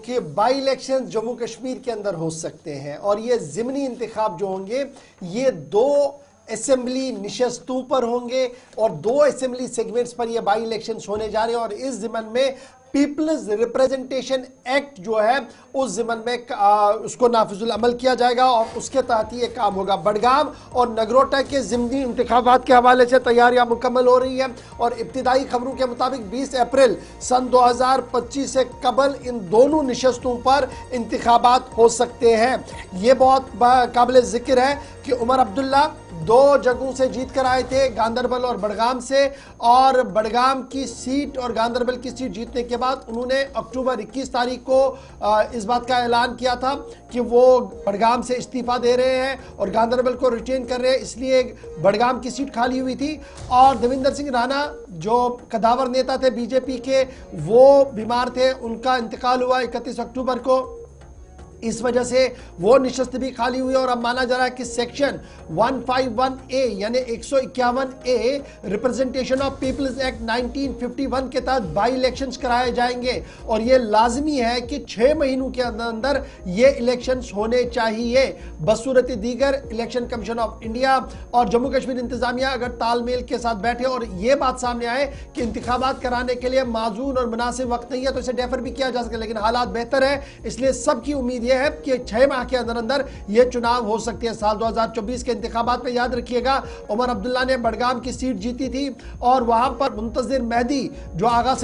कि by election Jammu Kashmir के अंदर हो सकते हैं और ये ज़िमनी इंतखाब जो होंगे ये 2 असेंबली निशस्तों पर होंगे और 2 असेंबली सेगमेंट्स पर ये बाई इलेक्शंस होने जा रहे हैं और इस ज़िमन में पीपल्स रिप्रेजेंटेशन एक्ट जो है उस ज़िमन में उसको नाफिजुल अमल किया जाएगा और उसके तहत ही ये काम होगा। बडगाम और नगरोटा के ज़िमनी इंतखाबात के हवाले से तैयारियां मुकम्मल हो रही हैं और इब्तिदाई खबरों के मुताबिक 20 अप्रैल सन 2025 से कबल इन दोनों निशस्तों पर इंतखाबात हो सकते हैं। ये बहुत काबिल ज़िक्र है कि उमर अब्दुल्ला 2 जगहों से जीत कर आए थे, गांदरबल और बडगाम से, और बडगाम की सीट और गांदरबल की सीट जीतने के बाद उन्होंने अक्टूबर 21 तारीख को इस बात का ऐलान किया था कि वो बडगाम से इस्तीफा दे रहे हैं और गांदरबल को रिटेन कर रहे हैं, इसलिए बडगाम की सीट खाली हुई थी। और देवेंद्र सिंह राणा जो कदावर नेता थे बीजेपी के, वो बीमार थे, उनका इंतकाल हुआ 31 अक्टूबर को, इस वजह से वो निशस्त भी खाली हुई और अब माना जा रहा है कि सेक्शन 151A यानी 151A representation of peoples act 1951 के तहत बाई इलेक्शंस कराए जाएंगे और ये लाजमी है कि 6 महीनों के अंदर ये इलेक्शंस होने चाहिए। बसूरत दीगर इलेक्शन कमीशन ऑफ इंडिया और जम्मू कश्मीर इंतजामिया अगर तालमेल के साथ बैठे और ये बात सामने आए कि इंतखाबात कराने के लिए माजून और मुनासिब वक्त नहीं है तो इसे डेफर भी किया जा सके, लेकिन हालात बेहतर है, इसलिए सबकी उम्मीद है कि 6 माह के अंदर अंदर ये चुनाव हो सकते हैं। साल 2024 के इंतखाबात में याद रखिएगा उमर अब्दुल्ला ने बडगाम की सीट जीती थी और वहां पर मुंतजिर मेहदी जो आगा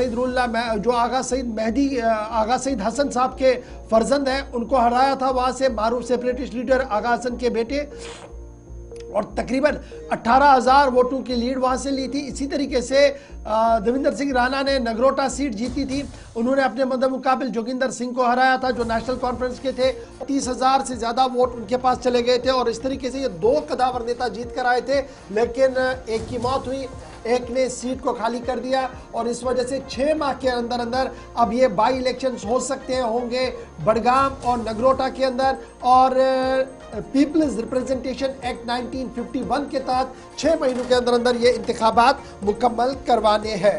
सईद हसन साहब के फर्जंद हैं उनको हराया था वहां से मारूफ सेपरेटिस्ट लीडर आगा हसन के बेटे और तकरीबन 18,000 वोटों की लीड वहां से ली थी। इसी तरीके से देवेंद्र सिंह राणा ने नगरोटा सीट जीती थी, उन्होंने अपने मद्दे मुकाबिल जोगिंदर सिंह को हराया था जो नेशनल कॉन्फ्रेंस के थे, 30,000 से ज़्यादा वोट उनके पास चले गए थे और इस तरीके से ये 2 कदावर नेता जीत कर आए थे, लेकिन एक की मौत हुई, एक ने सीट को खाली कर दिया और इस वजह से 6 माह के अंदर अंदर अब ये बाई इलेक्शंस हो सकते हैं, होंगे बडगाम और नगरोटा के अंदर और पीपल्स रिप्रेजेंटेशन एक्ट 1951 के तहत 6 महीनों के अंदर अंदर ये इंतखाबात मुकम्मल करवाने हैं।